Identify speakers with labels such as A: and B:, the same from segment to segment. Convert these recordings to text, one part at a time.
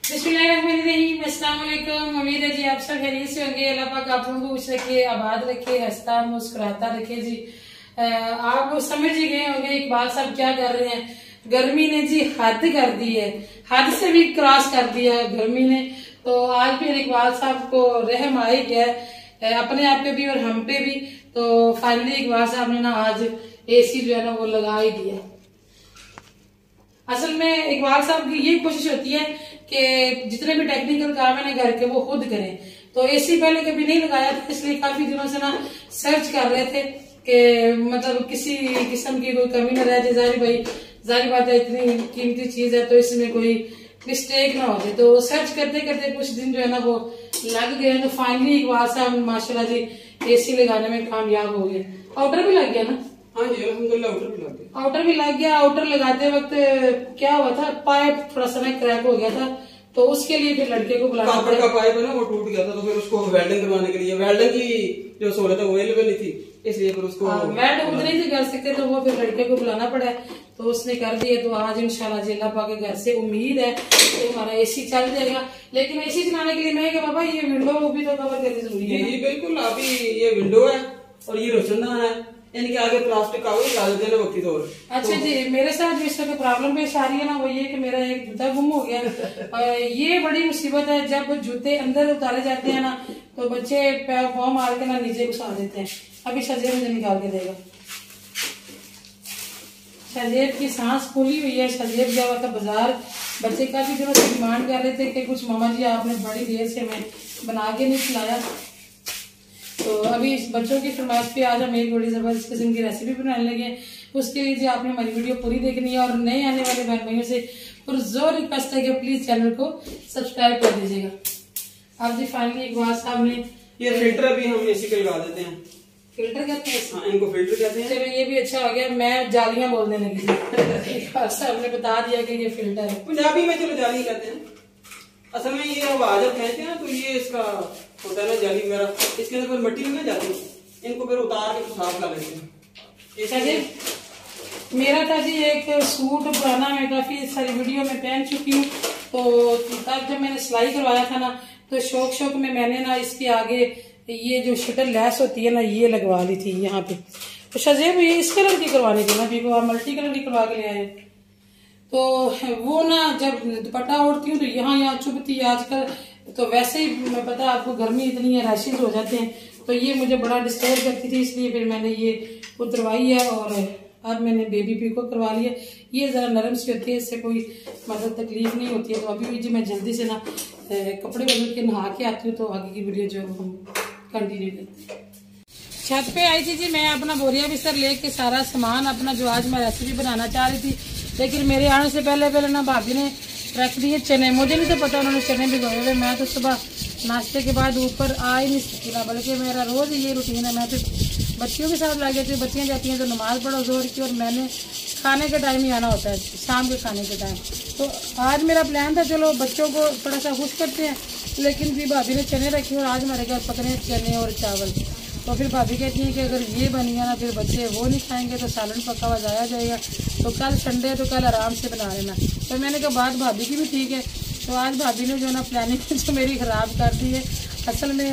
A: बिस्मिल्लाहिर्रहमानिर्रहीम। अस्सलाम वालेकुम। उम्मीद है जी आप सब खैरियत से होंगे। अल्लाह पाक आप लोगों को खुश रखे, आबाद रखे, हंसता मुस्कुराता रखे जी। आप लोग समझ ही गए होंगे इकबाल साहब क्या कर रहे हैं। गर्मी ने जी हद कर दी है, हद से भी क्रॉस कर दिया है गर्मी ने। तो आज फिर इकबाल साहब को रहम आ ही गया अपने आप पे भी और हम पे भी। तो फाइनली इकबाल साहब ने ना आज एसी जो है ना वो लगा ही दिया। असल में इकबाल साहब की ये कोशिश होती है कि जितने भी टेक्निकल काम है ना घर के वो खुद करें। तो एसी पहले कभी नहीं लगाया था, इसलिए काफी दिनों से ना सर्च कर रहे थे कि मतलब किसी किस्म की कोई कमी ना रह जाए। जाहिर बात है इतनी कीमती चीज है तो इसमें कोई मिस्टेक ना हो जाए। तो सर्च करते करते कुछ दिन जो है ना वो लग गए। तो फाइनली इकबाल साहब माशाल्लाह जी एसी लगाने में कामयाब हो गए। आउटर भी लग गया ना?
B: हाँ जी अल्हम्दुलिल्लाह आउटर भी लग गया।
A: आउटर भी लग गया। आउटर लगाते वक्त क्या हुआ था, पाइप थोड़ा सा ना क्रैक हो गया था, तो उसके लिए फिर लड़के को बुलाना
B: कापड़ का पाइप है ना वो टूट गया था, तो फिर उसको वेल्डिंग करवाने के लिए वेल्डिंग की जो सहूलत है वो अवेलेबल नहीं थी, इसलिए फिर उसको
A: वेल्ड खुद नहीं थे कर सकते, तो वो फिर लड़के को बुलाना पड़ा। तो उसने कर दिया। तो आज इंशाल्लाह जी अल्लाह पाक के घर से उम्मीद है कि हमारा एसी चल जाएगा। लेकिन एसी चलाने के लिए मैं क्या बाबा ये विंडो भी तो कवर करनी जरूरी है।
B: जी बिल्कुल, अभी ये विंडो है और ये रोशनदान है, इनके आगे प्लास्टिक का लगा देते हैं वक्ती तौर।
A: अच्छा जी, मेरे साथ जो इस तरह प्रॉब्लम पेश आ रही है ना वो ये कि मेरा एक जूता गुम हो गया। ये बड़ी मुसीबत है, जब जूते अंदर उतारे जाते हैं ना तो बच्चे पाँव मार के ना नीचे घुसा देते हैं। अभी शजेब मुझे निकाल के देगा। शजेब की सांस फूली हुई है। शजेब गया हुआ था बाजार। बच्चे काफी दिनों से डिमांड कर रहे थे कि कुछ मामा जी आपने बड़ी देर से हमें बना के नहीं खिलाया। तो अभी इस बच्चों की फरमाइश पे आज हम एक बड़ी जबरदस्त किस्म की रेसिपी बनाने लगे। उसके लिए जी आपने हमारी वीडियो पूरी देखनी है और नए आने वाले बहन भाइयों से पुरजोर रिक्वेस्ट है कि प्लीज चैनल को सब्सक्राइब कर दीजिएगा। अब जी फाइनली इकबाल साहब ने
B: ये फिल्टर भी हम एसी के लगा देते हैं।
A: फिल्टर कहते हैं?
B: हाँ, इनको फिल्टर कहते हैं।
A: चलो ये भी अच्छा हो गया, मैं जालियां बोलने लगी। इकबाल साहब ने बता दिया कि ये फिल्टर है।
B: पंजाबी में चलो जाली कहते हैं। असल में ये आवाज जब कहते हैं तो ये इसका होता है ना जाली वगैरह, इसके अंदर फिर मिट्टी नहीं जाती, इनको फिर उतार के साफ कर लेते हैं।
A: अच्छा जी, मेरा था जी एक सूट पुराना, मैं काफी सारी वीडियो में पहन चुकी हूँ। तो तब जब मैंने सिलाई करवाया था ना तो शौक में मैंने ना इसके आगे ये जो शटर लैस होती है ना ये लगवा ली थी यहाँ पे। तो शजेब ये इस कलर की करवानी थी ना, भी आप मल्टी कलर की करवा के ले आए। तो वो ना जब दुपट्टा ओढ़ती हूँ तो यहाँ चुभती है आजकल। तो वैसे ही मैं पता है आपको गर्मी इतनी है, रैशेज हो जाते हैं, तो ये मुझे बड़ा डिस्टर्ब करती थी, इसलिए फिर मैंने ये उतरवाई है और अब मैंने बेबी पीको करवा लिया। ये जरा नरम सी होती है, इससे कोई मतलब तकलीफ नहीं होती है। तो अभी भी जी मैं जल्दी से ना कपड़े बदल के नहा के आती हूँ, तो आगे की वीडियो जो हम कंटिन्यू करते हैं। छत पे आई थी जी मैं अपना बोरिया बिस्तर लेके, सारा सामान अपना जो आज मैं रेसिपी बनाना चाह रही थी। लेकिन मेरे आने से पहले ना भाभी ने रख दिए चने। मुझे नहीं तो पता उन्होंने चने भिगोए हुए। मैं तो सुबह नाश्ते के बाद ऊपर आ ही नहीं सकती ना, बल्कि मेरा रोज ये रूटीन है। मैं तो बच्चियों के साथ लगे थे, बच्चियां जाती हैं तो नमाज पढ़ो जोर की, और मैंने खाने के टाइम ही आना होता है, शाम के खाने के टाइम। तो आज मेरा प्लान था चलो बच्चों को थोड़ा सा खुश करते हैं, लेकिन फिर भाभी ने चने रखे और आज हमारे घर पकने चने और चावल। तो फिर भाभी कहती है कि अगर ये बन गया ना फिर बच्चे वो नहीं खाएंगे तो सालन पका हुआ जाया जाएगा। तो कल संडे तो कल आराम से बना लेना। तो मैंने कहा बात भाभी की भी ठीक है। तो आज भाभी ने जो ना प्लानिंग जो मेरी खराब कर दी है। असल में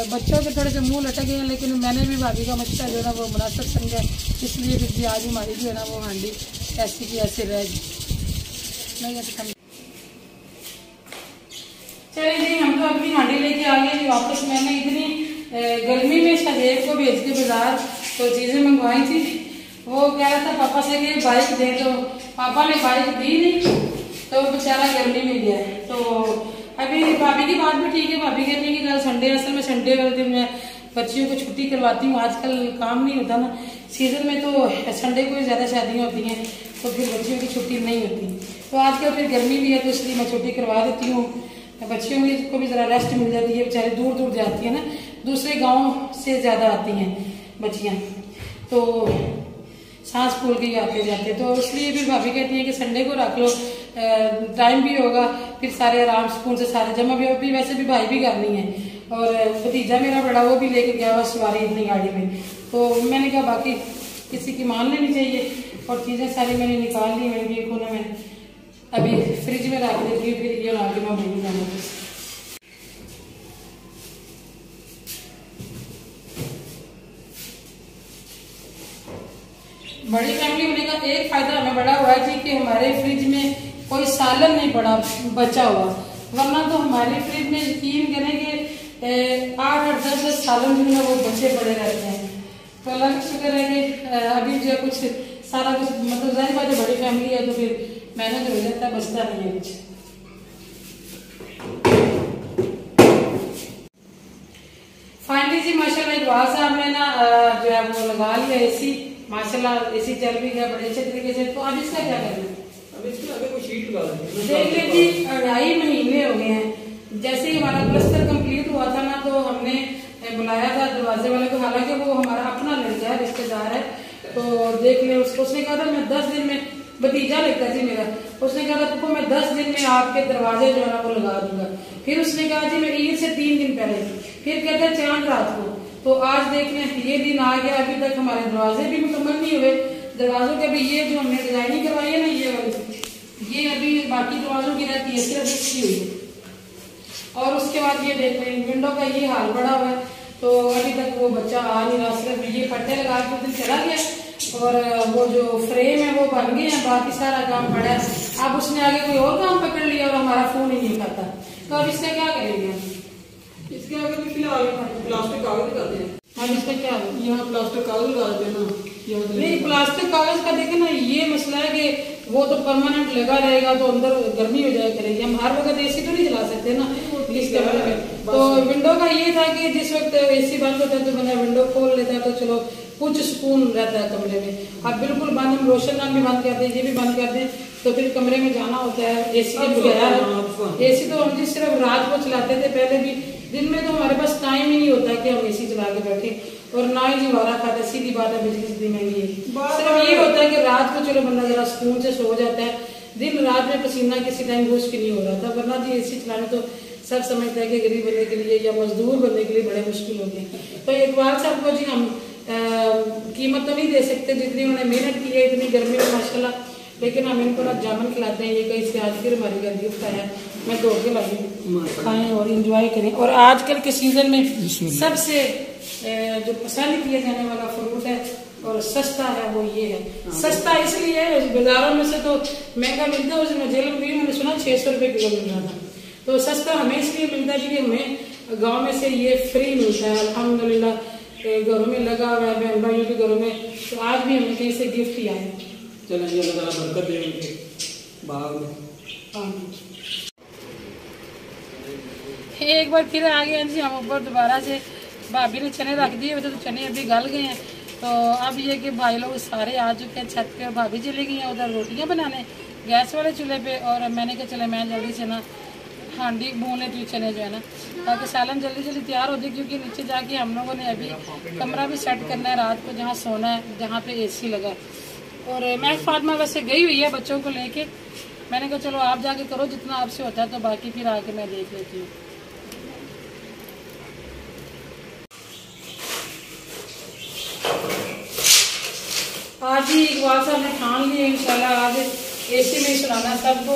A: बच्चों के थोड़े से मुंह लटक गए हैं, लेकिन मैंने भी भाभी का मशवरा जो है ना वो मुनासिब समझा, इसलिए फिर भी आज हमारी जो है ना वो हांडी ऐसी की ऐसे रह गई। चलिए जी हम तो अपनी हांडी लेके आ गए वापस। मैंने इतनी गर्मी में शजेब को भेज के बाजार तो चीजें मंगवाई थी। वो कह रहा था पापा से कि बाइक दे, तो पापा ने बाइक दी नहीं, तो बेचारा गर्मी में गया है। तो अभी भाभी की बात भी ठीक है। भाभी कहती है कि कल संडे, असल में संडे वाले दिन मैं बच्चियों को छुट्टी करवाती हूँ। आजकल काम नहीं होता ना, सीजन में तो संडे को ज्यादा शादियाँ होती हैं, तो फिर बच्चियों की छुट्टी नहीं होती। तो आजकल फिर गर्मी भी है तो इसलिए मैं छुट्टी करवा देती हूँ। बच्चियों को भी जरा रेस्ट मिल जाती है, बेचारे दूर दूर जाती है ना, दूसरे गांव से ज्यादा आती हैं बच्चियां, तो सांस फूल के आते जाते। तो इसलिए फिर भाभी कहती है कि संडे को रख लो, टाइम भी होगा, फिर सारे आराम स्कूल से सारे जमा भी। अभी वैसे भी भाई भी करनी है, और भतीजा मेरा बड़ा वो भी लेके गया हुआ सवारी इतनी गाड़ी में। तो मैंने कहा बाकी किसी की मान लेनी चाहिए, और चीजें सारी मैंने निकाल ली। मैंने कोने में अभी फ्रिज में रख देती हूँ, फिर ये ला के मैं भूल जाना। बड़ी फैमिली होने का एक फायदा हमें बड़ा हुआ है जी कि हमारे फ्रिज में कोई सालन नहीं पड़ा बचा हुआ, वरना तो हमारे फ्रिज में यकीन करें कि 8-10 सालन जो है वो बचे पड़े रहते हैं। तो अल्लाह का शुक्र है कि अभी जो कुछ सारा कुछ मतलब जाहिर बात है बड़ी फैमिली है तो फिर मैनेज हो जाता है, बचता नहीं है कुछ। फाइनली जी माशाल्लाह इकबाल साहब ने ना जो है वो लगा लिया एसी, माशाल्लाह एसी चल भी गया बड़े अच्छे तरीके से। तो अब इसका क्या करना है?
B: अब इसके आगे कोई शीट लगा देंगे।
A: देखिए जी 2.5 महीने हो गए हैं जैसे ही हमारा प्लास्टर कंप्लीट हुआ था ना, तो हमने बुलाया था दरवाजे वाले को, हालांकि वो हमारा अपना लड़का है, रिश्तेदार है। तो देख ले उसने कहा था मैं 10 दिन में, भतीजा लगता जी मेरा, उसने कहा था मैं 10 दिन में आपके दरवाजे जो है ना वो लगा दूंगा। फिर उसने कहा जी मैं ईद से 3 दिन पहले, फिर कहता है चांद रात को। तो आज देख लें ये दिन आ गया, अभी तक हमारे दरवाजे भी मुकम्मल नहीं हुए। दरवाजों के अभी ये जो हमने डिजाइनिंग करवाई है ना ये वाली, ये अभी बाकी दरवाजों की रहती है, सिर्फ इसकी हुई है। और उसके बाद ये देख लें विंडो का ये हाल बड़ा हुआ है, तो अभी तक वो बच्चा आ नहीं रहा, सिर्फ ये पट्टे लगा के दिन चला गया और वो जो फ्रेम है वो बन गए हैं, बाकी सारा काम पड़ा है। अब उसने आगे कोई और काम पकड़ लिया और हमारा फोन ही नहीं खाता, तो अब इसका क्या करेंगे?
B: इसके आगे भी फिलहाल प्लास्टिक कागज लगाते हैं।
A: अब इसका क्या होगा?
B: यहाँ प्लास्टिक कागज लगा देना।
A: नहीं प्लास्टिक कागज का देखे ना ये मसला है कि वो तो परमानेंट लगा रहेगा तो अंदर गर्मी हो जाया करेगी, हम हर वक्त एसी तो नहीं चला सकते ना इस कमरे में। तो विंडो का ये था कि जिस वक्त एसी बंद होता है तो बंदा विंडो खोल लेता है तो चलो कुछ सुकून रहता है कमरे में। अब बिल्कुल बंद, हम रोशनदान भी बंद कर दें, ये भी बंद कर दें तो फिर कमरे में जाना होता है एसी के बगैर। एसी तो हम जी सिर्फ रात को चलाते थे पहले भी, दिन में तो हमारे पास टाइम ही नहीं होता कि हम एसी चला के बैठे, और ना ही जीवारा खाता, सीधी बात है बिजली इतनी महंगी है। सिर्फ ये होता है कि रात को चलो बंदा जरा सुकून से सो जाता है, दिन रात में पसीना किसी टाइम घुस के नहीं हो रहा था, वरना जी एसी चलाने तो सब समझते हैं कि गरीब बंदे के लिए या मजदूर बंदे के लिए बड़े मुश्किल होते हैं। तो इकबाल साहब को जी हम कीमत तो नहीं दे सकते जितनी उन्होंने मेहनत की है इतनी गर्मी में माशाल्लाह, लेकिन हम इनको ना जामुन खिलाते हैं, ये कहीं से आज फिर हमारी घर गिफ्ट आया, मैं दौड़ के लाई, खाएं और इंजॉय करें। और आजकल के सीजन में सबसे जो पसंद किया जाने वाला फ्रूट है और सस्ता है वो ये है। सस्ता इसलिए है बाजारों में से तो महंगा मिलता है, उसमें जेल में मैंने सुना 600 रुपए किलो मिल रहा था, तो सस्ता हमें इसलिए मिलता है क्योंकि हमें गांव में से ये फ्री मिलता है अल्हम्दुलिल्लाह। घरों में लगा हुआ है, बहन भाइयों के घरों में, तो आज भी हमें कहीं से गिफ्ट ही आया।
B: चलो ये अल्लाह बरकत दे उनके बाग में।
A: एक बार फिर आ गए जी हम ऊपर दोबारा से, भाभी ने चने रख दिए तो चने अभी गल गए हैं। तो अब ये कि भाई लोग सारे आ चुके हैं छत पे और भाभी चली गई हैं उधर रोटियां बनाने गैस वाले चूल्हे पे, और मैंने कहा चले मैं जल्दी से ना हांडी भून लेती हूँ चने जो है ना, ताकि सालन जल्दी जल्दी तैयार हो जाए, क्योंकि नीचे जाके हम लोगों ने अभी कमरा भी सेट करना है रात को जहाँ सोना है, जहाँ पे एसी लगा है। और मैं फातिमा वैसे गई हुई है बच्चों को लेके, मैंने कहा चलो आप जाके करो जितना आपसे होता है, तो बाकी फिर आके मैं देख लेती हूँ। आज ही इकबाल साहब ने ठान लिए इंशाल्लाह आज एसी में ही सुनाना सबको।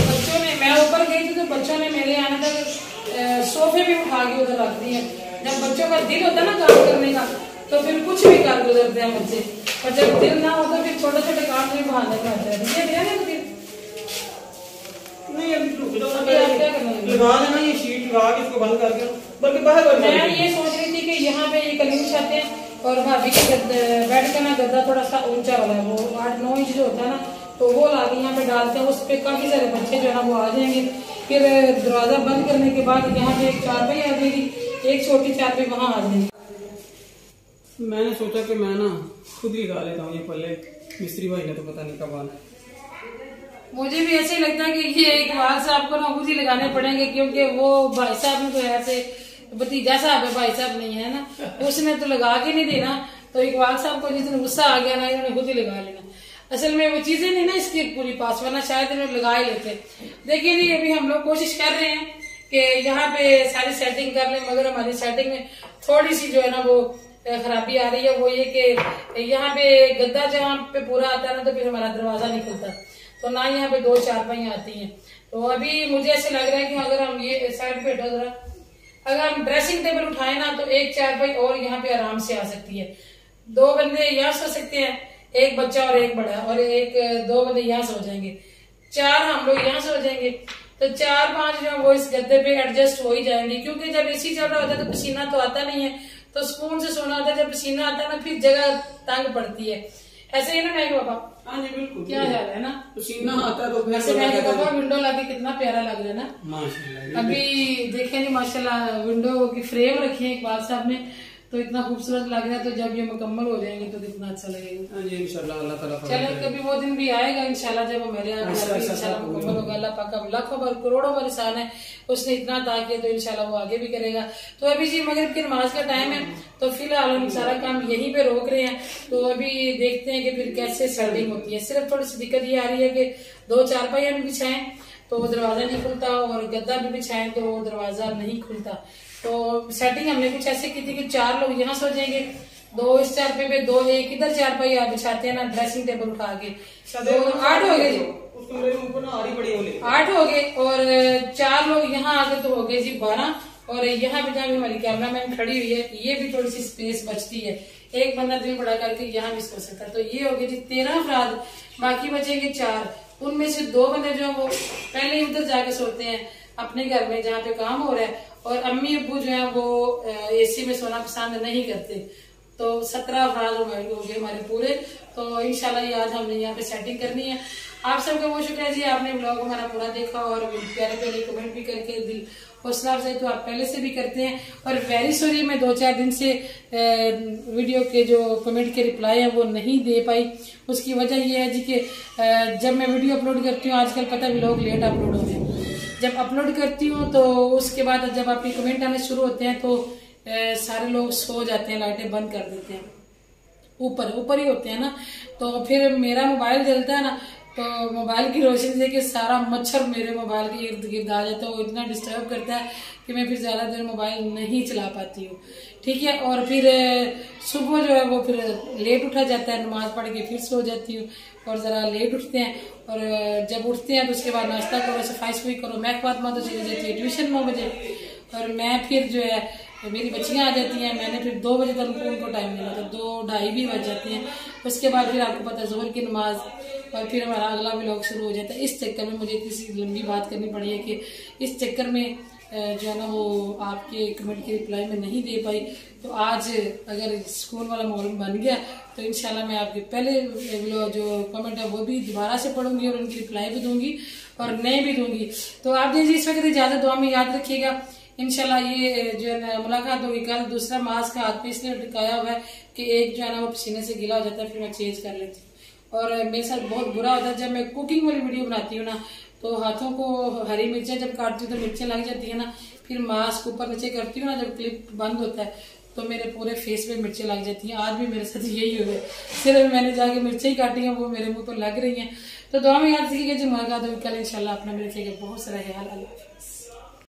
A: बच्चों ने, मैं ऊपर गई थी तो बच्चों ने मेरे आने तक सोफे भी उठा के उधर रख दिए। जब बच्चों का दिल होता है ना काम करने का तो फिर कुछ भी कर गुजरते हैं बच्चे, और जब दिल ना हो तो फिर छोटे छोटे काम में बहाने करते हैं।
B: नहीं अभी लगा देना ये शीट लगा के इसको बंद करके, बल्कि बाहर
A: मैं ये सोच रही थी कि यहाँ पे ये कलीन छत है और भाभी के बेड का ना गद्दा थोड़ा सा ऊंचा वाला है, वो 8-9 इंच जो होता है ना, तो वो लाके यहाँ पे डालते हैं, उस पे काफी सारे बच्चे जो है ना वो आ जाएंगे। फिर दरवाजा बंद करने के बाद यहाँ पे एक चारपाई आ जाएगी, एक छोटी चारपाई वहां आ जाएगी।
B: मैंने सोचा कि मैं ना खुद ही लगा लेता हूँ ये पल्ले, मिस्त्री भाई ने तो पता नहीं कब आना।
A: मुझे भी ऐसे ही लगता है कि ये इकबाल साहब को ना खुद ही लगाने पड़ेंगे, क्योंकि वो भाई साहब ने तो ऐसे भतीजा साहब है, भाई साहब नहीं है ना, उसने तो लगा के नहीं देना, तो इकबाल साहब को जितने गुस्सा आ गया ना इन्होंने खुद ही लगा लेना। असल में वो चीजें नहीं ना इसकी पूरी पास, वरना शायद इन्होंने लगा ही लेते। देखिए जी अभी हम लोग कोशिश कर रहे हैं कि यहाँ पे सारी सेटिंग कर लें, मगर हमारी सेटिंग में थोड़ी सी जो है ना वो खराबी आ रही है। वो ये कि यहाँ पे गद्दा जहाँ पे पूरा आता है ना तो फिर हमारा दरवाजा नहीं खुलता, तो ना यहाँ पे 2 चारपाइयाँ आती हैं। तो अभी मुझे ऐसे लग रहा है कि अगर हम ये साइड पे हटो जरा, अगर हम ड्रेसिंग टेबल उठाए ना तो 1 चारपाई और यहाँ पे आराम से आ सकती है। 2 बंदे यहाँ सो सकते हैं, 1 बच्चा और 1 बड़ा, और 2 बंदे यहाँ सो जाएंगे, 4 हम लोग यहाँ सो जाएंगे। तो 4-5 जो वो इस गद्दे पे एडजस्ट हो ही जाएंगे, क्योंकि जब एसी चल रहा होता है तो पसीना तो आता नहीं है, तो सुकून से सोना होता है। जब पसीना आता है ना फिर जगह तंग पड़ती है। ऐसे ही ना मैं पापा?
B: हाँ जी बिल्कुल।
A: क्या हाल है ना,
B: पसीना आता है तो
A: वैसे मैं पापा विंडो लगे कितना प्यारा लग रहा है ना
B: माशाल्लाह।
A: अभी देखें जी माशाल्लाह विंडो की फ्रेम रखी है इकबाल साहब ने, तो इतना खूबसूरत लग रहा है। तो जब ये मुकम्मल हो जाएंगे तो कितना अच्छा लगेगा।
B: हाँ जी इंशाल्लाह अल्लाह ताला।
A: चलो कभी वो दिन भी आएगा इंशाल्लाह जब हमारे यहाँ इंशाल्लाह मुकम्मल होगा। अल्लाह पाक का लाखों बार करोड़ों बार एहसान है, उसने इतना अता किया तो इंशाल्लाह वो आगे भी करेगा। तो अभी जी मगरिब की नमाज का टाइम है, तो फिलहाल हम सारा काम यहीं पे रोक रहे हैं। तो अभी देखते हैं कि फिर कैसे सेटिंग होती है। सिर्फ थोड़ी सी दिक्कत ये आ रही है कि 2 चारपाइयां भी बिछाएं तो दरवाजा नहीं खुलता, और गद्दा भी बिछाएं तो दरवाजा नहीं खुलता। तो सेटिंग हमने कुछ ऐसे की थी कि 4 लोग यहाँ सो जाएंगे, 2 इस चारपाई पे, 2 एक इधर चारपाई आप बिछाते हैं ना ड्रेसिंग टेबल उठा के, तो 8 हो गए जी। 8 हो गए, और 4 लोग यहाँ आगे तो हो गए जी 12। और यहाँ पे जहाँ भी हमारी कैमरामैन खड़ी हुई है ये भी थोड़ी सी स्पेस बचती है, 1 बंदा दिल बड़ा करके यहाँ भी सो सकता है। तो ये हो गए जी 13 अफराद, बाकी बचेंगे 4। उनमें से 2 बंदे जो वो पहले ही उधर जाके सोते हैं अपने घर में जहाँ पे काम हो रहा है, और अम्मी अब्बू जो है वो एसी में सोना पसंद नहीं करते। तो 17 अफराद हो गए हमारे पूरे। तो इंशाल्लाह ये आज हमने यहाँ पे सेटिंग करनी है। आप सबका बहुत शुक्रिया जी, आपने ब्लॉग हमारा पूरा देखा और प्यारे प्यारे कमेंट भी करके दिल हौसला अफजाई तो आप पहले से भी करते हैं। और वेरी सॉरी मैं 2-4 दिन से वीडियो के जो कमेंट के रिप्लाई है वो नहीं दे पाई। उसकी वजह यह है जी कि जब मैं वीडियो अपलोड करती हूँ, आजकल पता है व्लॉग लेट अपलोड होते हैं, जब अपलोड करती हूँ तो उसके बाद जब आपके कमेंट आने शुरू होते हैं तो सारे लोग सो जाते हैं, लाइटें बंद कर देते हैं, ऊपर ही होते हैं ना। तो फिर मेरा मोबाइल जलता है ना, तो मोबाइल की रोशनी से कि सारा मच्छर मेरे मोबाइल के इर्द गिर्द आ जाता है, वो इतना डिस्टर्ब करता है कि मैं फिर ज्यादा देर मोबाइल नहीं चला पाती हूँ। ठीक है, और फिर सुबह जो है वो फिर लेट उठा जाता है, नमाज पढ़ के फिर सो जाती हूँ, और जरा लेट उठते हैं। और जब उठते हैं तो उसके बाद नाश्ता करो, सफाई सफाई करो, मैं फातिमा तो चली जाती है ट्यूशन 9 बजे, और मैं फिर जो है मेरी बच्चियां आ जाती हैं, मैंने फिर 2 बजे तक उनको टाइम देना था, 2-2:30 भी बज जाते हैं। उसके बाद फिर आपको पता है जोहर की नमाज, और फिर हमारा अगला व्लॉग शुरू हो जाता है। इस चक्कर में मुझे इतनी लंबी बात करनी पड़ी है कि इस चक्कर में जो है ना वो आपके कमेंट के रिप्लाई में नहीं दे पाई। तो आज अगर स्कूल वाला माहौल बन गया तो इंशाल्लाह मैं आपके पहले जो कमेंट है वो भी दोबारा से पढ़ूंगी और उनकी रिप्लाई भी दूंगी और नए भी दूंगी। तो आप दीजिए इस वक्त इजाजत, दुआ में याद रखिएगा। इंशाल्लाह ये जो है मुलाकात होगी कल। दूसरा मास्क हाथ पे इसलिए टिकाया हुआ है कि एक जो है ना वो पसीने से गीला हो जाता है, फिर मैं चेंज कर लेती हूँ। और मेरे साथ बहुत बुरा होता है जब मैं कुकिंग वाली वीडियो बनाती हूँ ना, तो हाथों को हरी मिर्चें जब काटती हूँ तो मिर्चें लग जाती है ना, फिर मास्क ऊपर नीचे करती हूँ ना, जब क्लिप बंद होता है तो मेरे पूरे फेस पे मिर्चें लग जाती हैं। आज भी मेरे साथ यही हो गया, सिर्फ मैंने जाके मिर्चें ही काटी हैं, वो मेरे मुंह पर लग रही हैं। तो दुआ में याद रखिएगा जो मुलाकात होगी कल इंशाल्लाह। अपना मेरे रखिएगा, बहुत सारा ख्याल। अल्लाह।